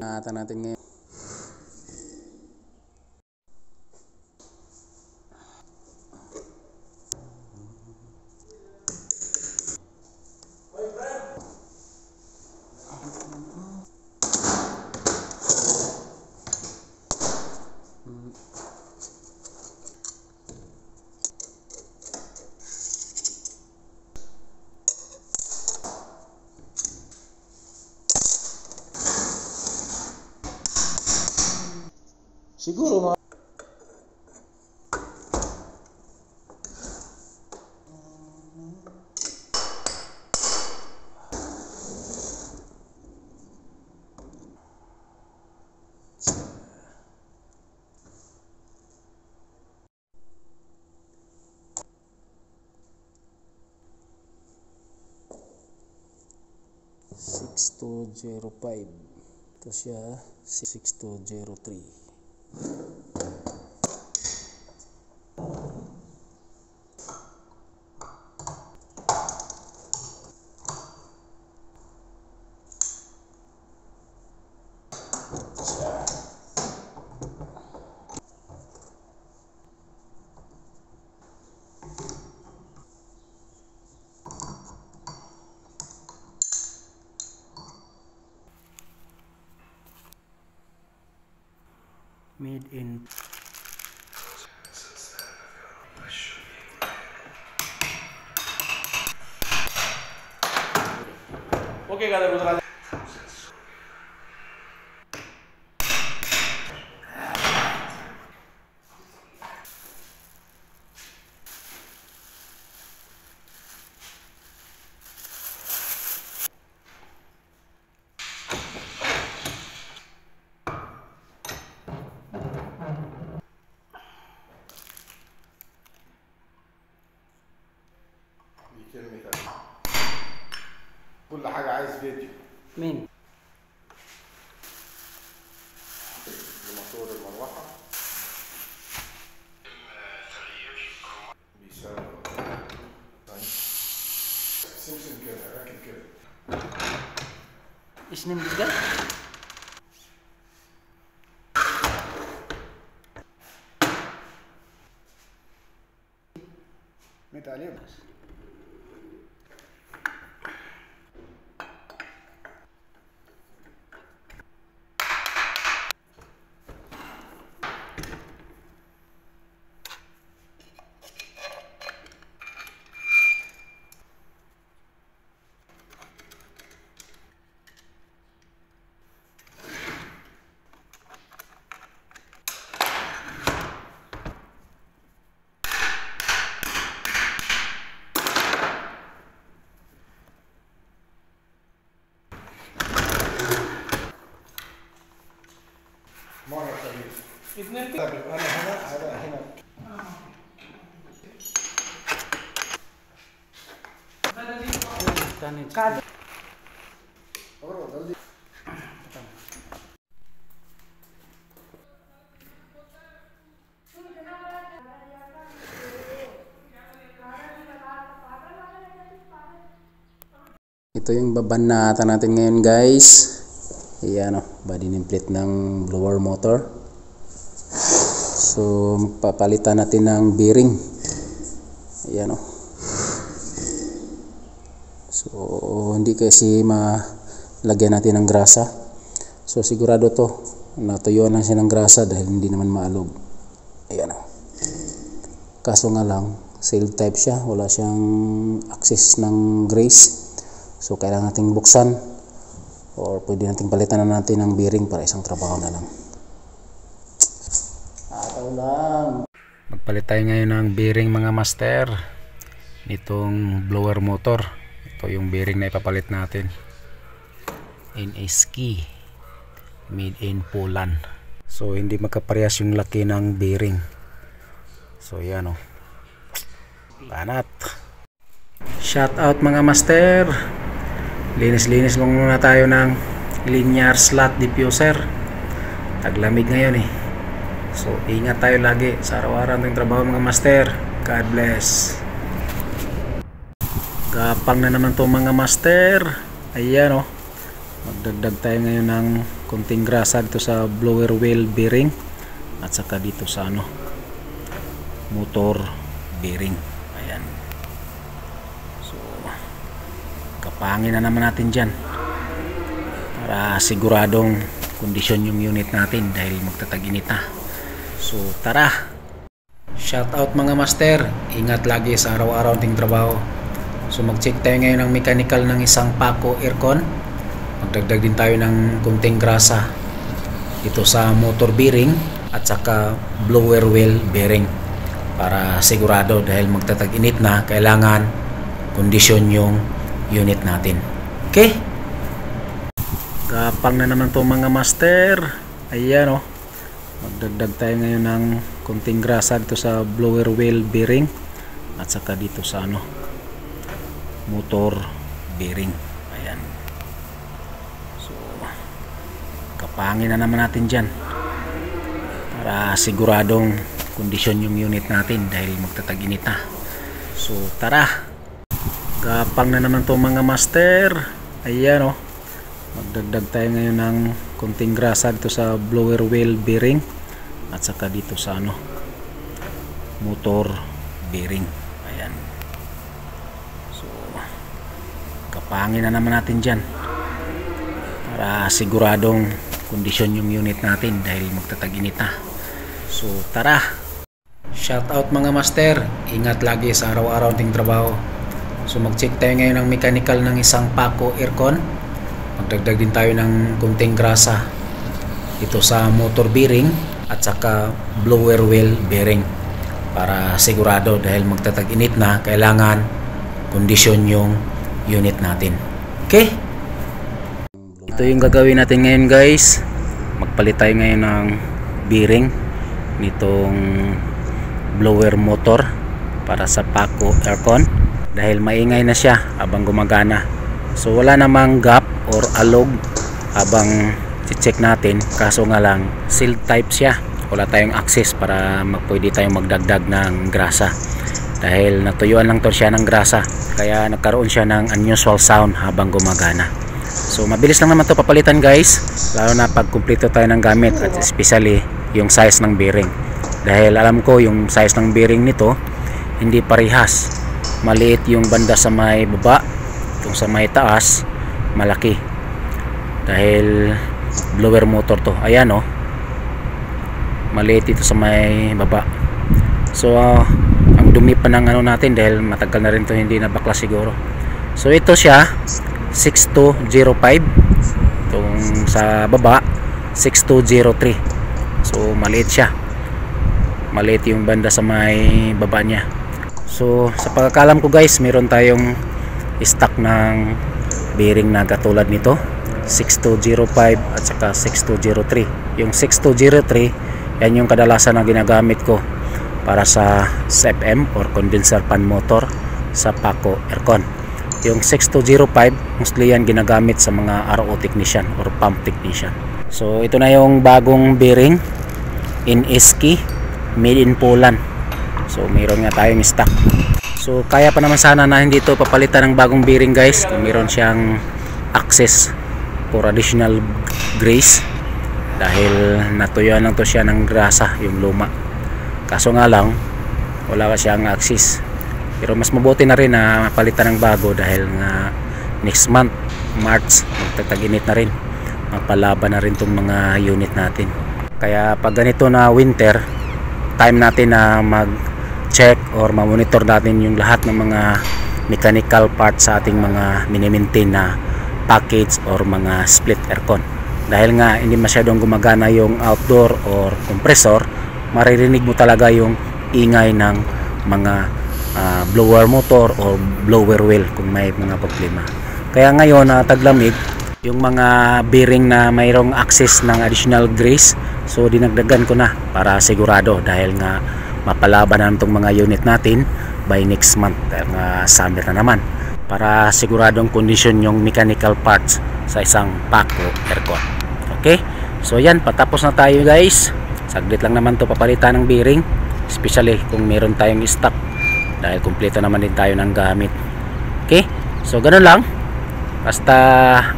Ata natin ngayon. Siguro mga 6205. Ito siya 6203. Made in okay kada كل حاجة عايز فيديو. مين؟ لموتور المروحة بيساوي سمسم كده راكب كده. ايش نمت ده؟ ميت عليه بس. مرة خفيف. اثنين أنا هنا هذا هنا. Ito yung babanata natin ngayon, guys. Ayan o, body nameplate ng blower motor. So papalitan natin ng bearing. Ayan o. So hindi kasi malagyan natin ng grasa. So sigurado to natuyuan lang siya ng grasa dahil hindi naman maalog. Ayan o. Kaso nga lang seal type siya, wala siyang access ng grease. So kailangan nating buksan or pwede nating palitan na natin ng bearing para isang trabaho na lang. Ataw lang. Magpalit tayo ngayon ng bearing, mga master, nitong blower motor. Ito yung bearing na ipapalit natin. NSK, made in Poland. So hindi magkaparehas yung laki ng bearing. So yan o. Banat. Shout out mga master. Linis-linis lang muna tayo ng linear slot diffuser. Taglamig ngayon eh. So ingat tayo lagi sa araw-araw ng trabaho, mga master. God bless. Gapang na naman to, mga master. Ayan o. Magdagdag tayo ngayon ng kunting grasa dito sa blower wheel bearing at saka dito sa motor bearing. Ayan. So kapangin na naman natin dyan para siguradong kondisyon yung unit natin dahil magtatag-init na. So tara, shout out mga master, ingat lagi sa araw-araw ting trabaho. So mag-check tayo ngayon ng mechanical ng isang Paco aircon. Magdagdag din tayo ng kunting grasa ito sa motor bearing at saka blower wheel bearing para sigurado dahil magtatag-init na, kailangan kondisyon yung unit natin. Okay, gapang na naman to mga master. Ayan magdagdag tayo ngayon ng kunting grasa dito sa blower wheel bearing at saka dito sa motor bearing. Ayan. So kapangin na naman natin dyan para siguradong kondisyon yung unit natin dahil magtatag-init na. So tara, gapang na naman to mga master. Ayan magdagdag tayo ngayon ng kunting grasa dito sa blower wheel bearing at saka dito sa motor bearing. Ayan. So kapangin na naman natin dyan para siguradong kondisyon yung unit natin dahil magtatag-init na. So tara, shout out mga master, ingat lagi sa araw-araw ting trabaho. So mag-check tayo ngayon ng mechanical ng isang Paco aircon. Magdagdag din tayo ng kunting grasa ito sa motor bearing at saka blower wheel bearing para sigurado dahil magtatag-init na, kailangan kondisyon yung unit natin. Okay, ito yung gagawin natin ngayon guys. Magpalit tayo ngayon ng bearing nitong blower motor para sa Paco aircon dahil maingay na siya habang gumagana. So wala namang gap or alog habang check natin, kaso nga lang sealed type siya, wala tayong access para pwede tayong magdagdag ng grasa dahil natuyuan lang to siya ng grasa, kaya nagkaroon siya ng unusual sound habang gumagana. So mabilis lang naman to papalitan guys, lalo na pag kumpleto tayo ng gamit at especially yung size ng bearing dahil alam ko yung size ng bearing nito hindi parehas. Maliit yung banda sa may baba, yung sa may taas malaki dahil blower motor to. Ayan maliit ito sa may baba. So ang dumi pa ng natin dahil matagal na rin to hindi nabaklas siguro. So ito siya 6205, itong sa baba 6203. So maliit siya, maliit yung banda sa may baba niya. So sa pagkakalam ko guys, meron tayong stock ng bearing na katulad nito 6205 at saka 6203. Yung 6203 yan yung kadalasan na ginagamit ko para sa CFM or condenser fan motor sa Paco aircon. Yung 6205 mostly yan ginagamit sa mga RO technician or pump technician. So ito na yung bagong bearing in Eski, made in Poland. So mayroon nga tayong stock. So kaya pa naman sana na hindi ito papalitan ng bagong bearing guys kung mayroon siyang access for additional grease dahil natuyuan lang to siya ng grasa yung luma. Kaso nga lang wala pa siyang access, pero mas mabuti na rin na mapalitan ng bago dahil nga next month March magtatag-init na rin, magpalaban na rin tong mga unit natin. Kaya pag ganito na winter, time natin na mag-check or ma-monitor natin yung lahat ng mga mechanical parts sa ating mga mini-maintain na package or mga split aircon. Dahil nga hindi masyadong gumagana yung outdoor or compressor, maririnig mo talaga yung ingay ng mga blower motor or blower wheel kung may mga problema. Kaya ngayon taglamig, yung mga bearing na mayroong access ng additional grease, so dinagdagan ko na para sigurado dahil nga mapalaban na itong mga unit natin by next month, summer na naman, para siguradong condition yung mechanical parts sa isang Paco aircon. Okay, so yan, patapos na tayo guys. Saglit lang naman to papalitan ng bearing, especially kung meron tayong stock dahil kumpleto naman din tayo ng gamit. Okay, so ganun lang, basta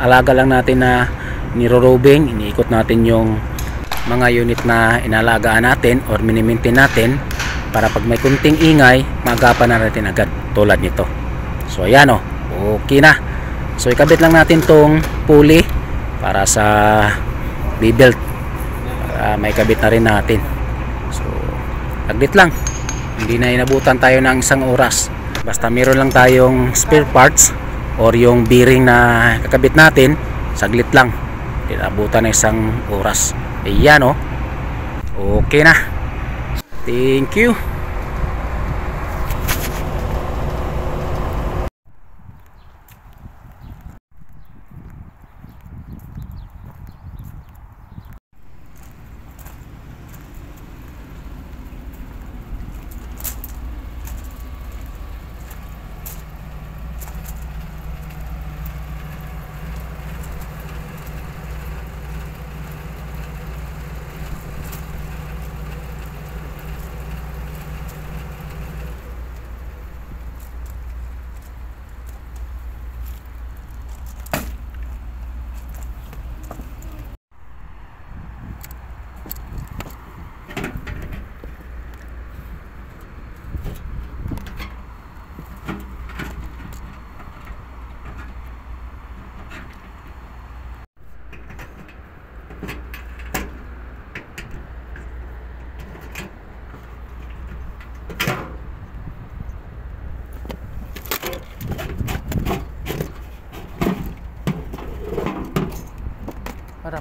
alaga lang natin na niro-roving, iniikot natin yung mga unit na inalagaan natin or mini-maintain natin para pag may kunting ingay magapan na natin agad tulad nito. So ayan o, okay na. So ikabit lang natin tong pulley para sa B-belt, para may kabit na rin natin. So aglit lang, hindi na inabutan tayo ng 1 oras. Basta meron lang tayong spare parts or yung bearing na kakabit natin, saglit lang, hindi inabutan ng 1 oras. Ayan o, okay na. Thank you.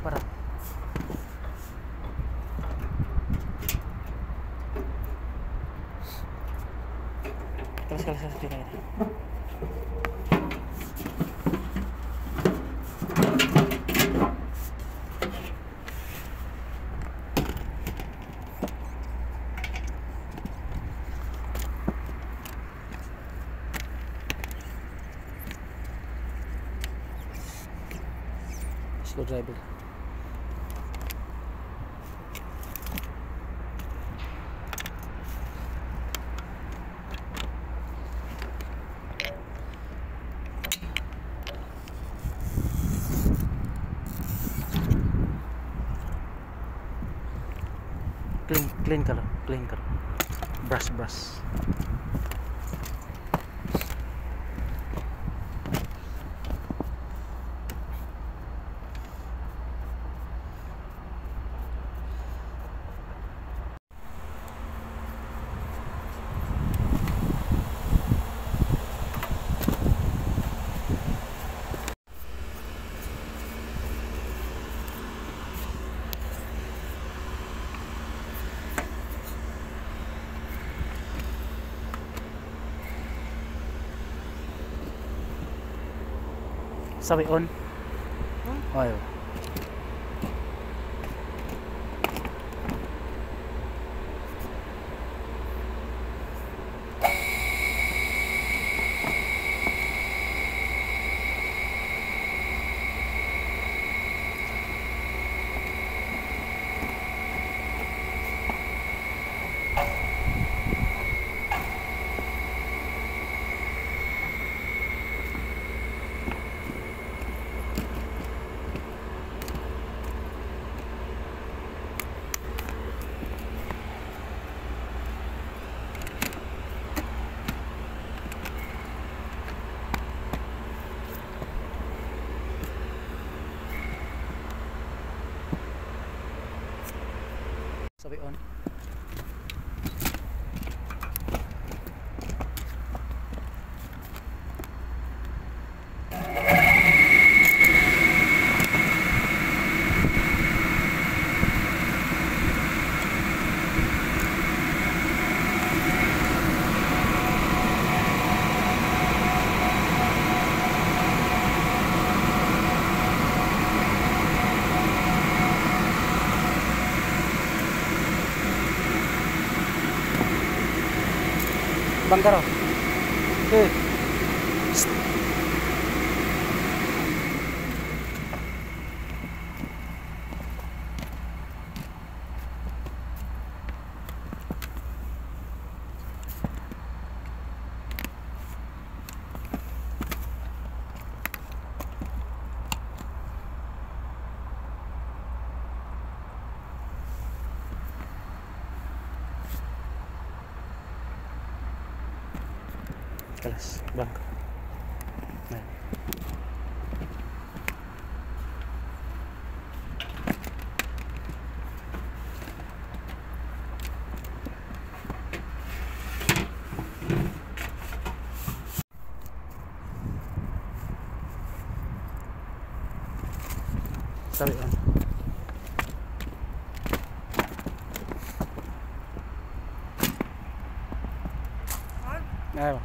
Para. Kalas tingnan. Screwdriver. Clean karo. Brush. Sabi on. Ayo. Sabi on. Bangkaro. Okay. kelas bangka. Nah. Sorry on. Ayo.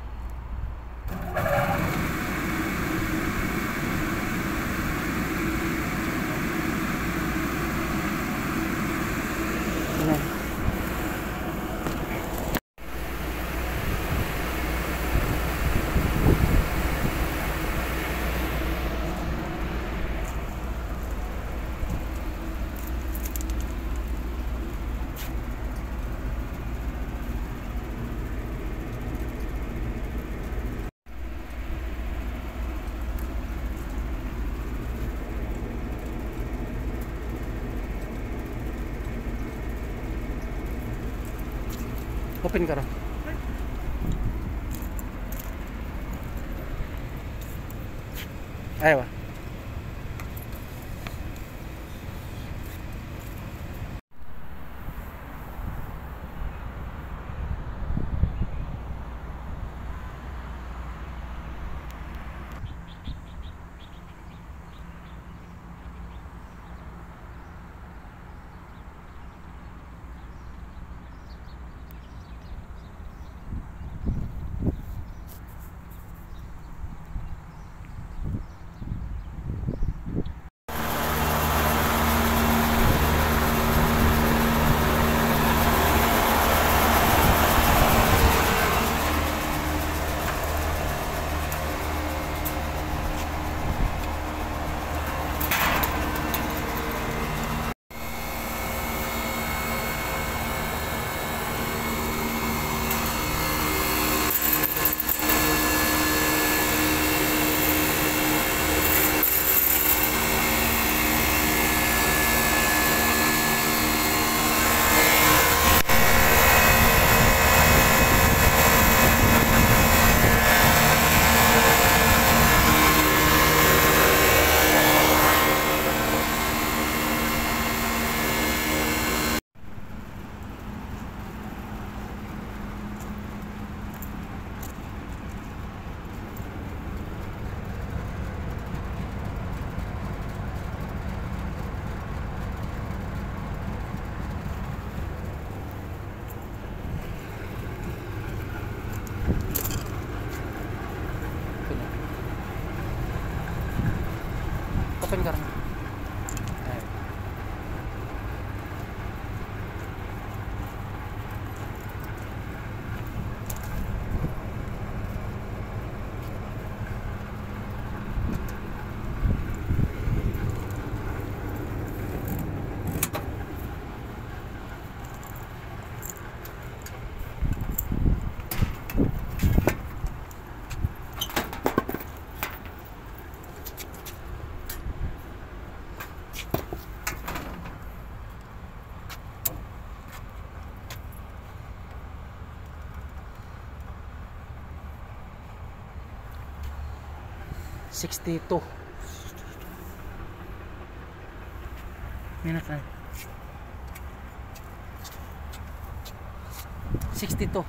Open ka ra. Ayo. Open ka ra. Ayo. $62. Minat na. 62.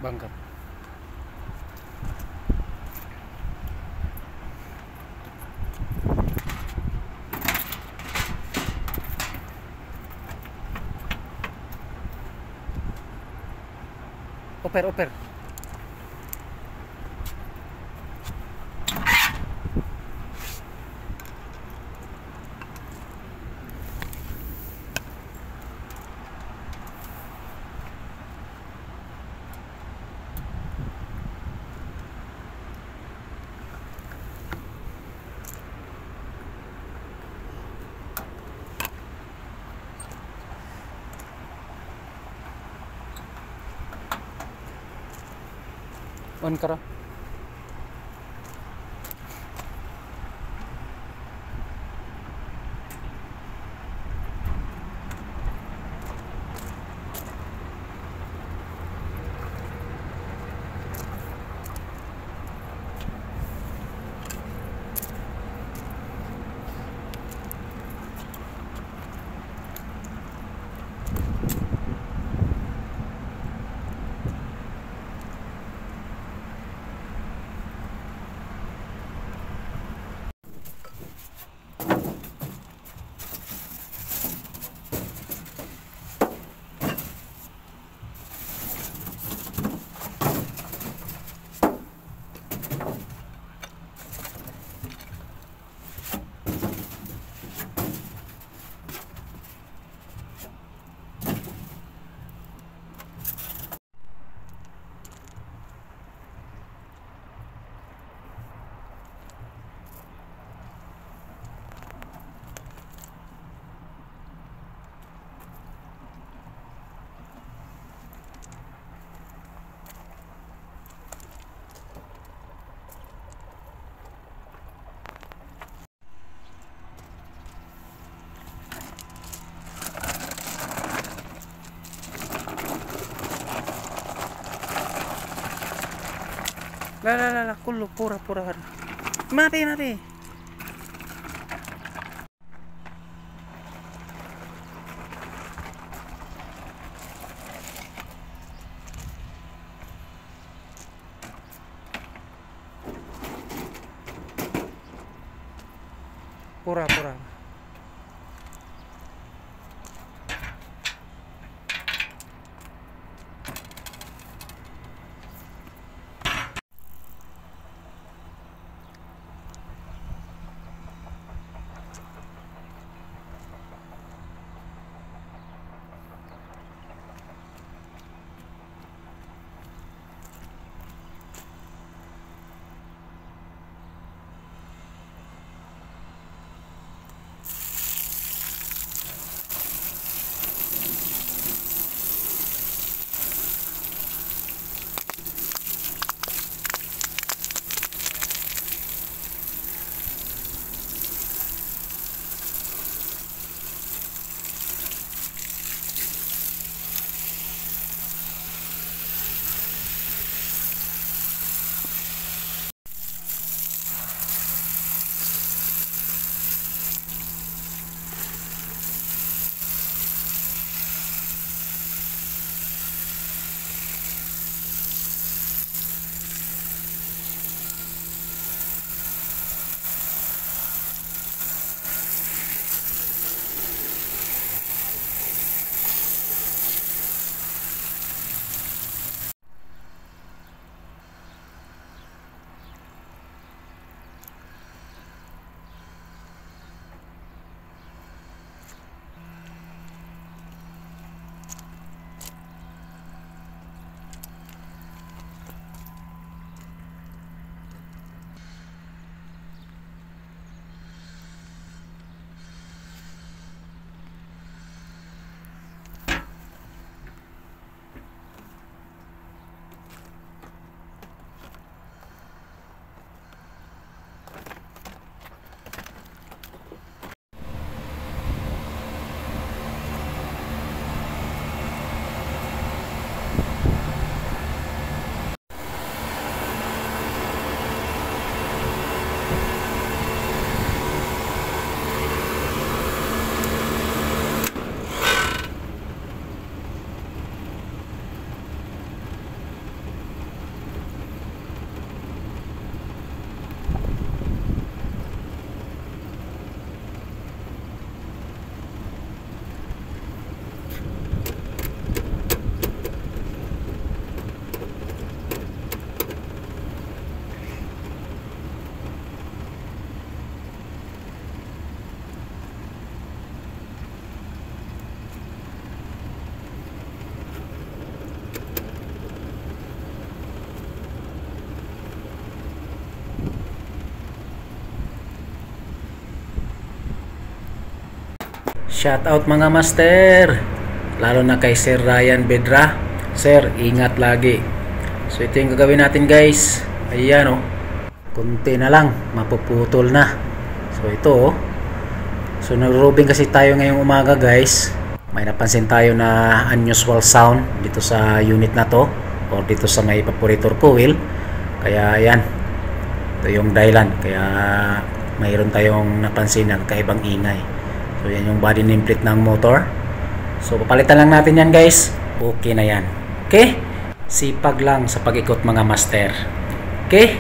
Bangkap. Oper. On karo. La, kullu pura har. Mapi. Pura. Shout out mga master, lalo na kay Sir Ryan Bedra. Sir, ingat lagi. So ito yung gagawin natin guys. Ayan oh, kunti na lang, mapuputol na. So ito oh, so nag-roving kasi tayo ngayong umaga guys. May napansin tayo na unusual sound dito sa unit na to, or dito sa may evaporator coil. Kaya ayan, ito yung dahilan kaya mayroon tayong napansin ng kaibang ingay. So yan yung body nameplate ng motor. So papalitan lang natin yan guys. Okay na yan. Okay, sipag lang sa pag-ikot mga master. Okay.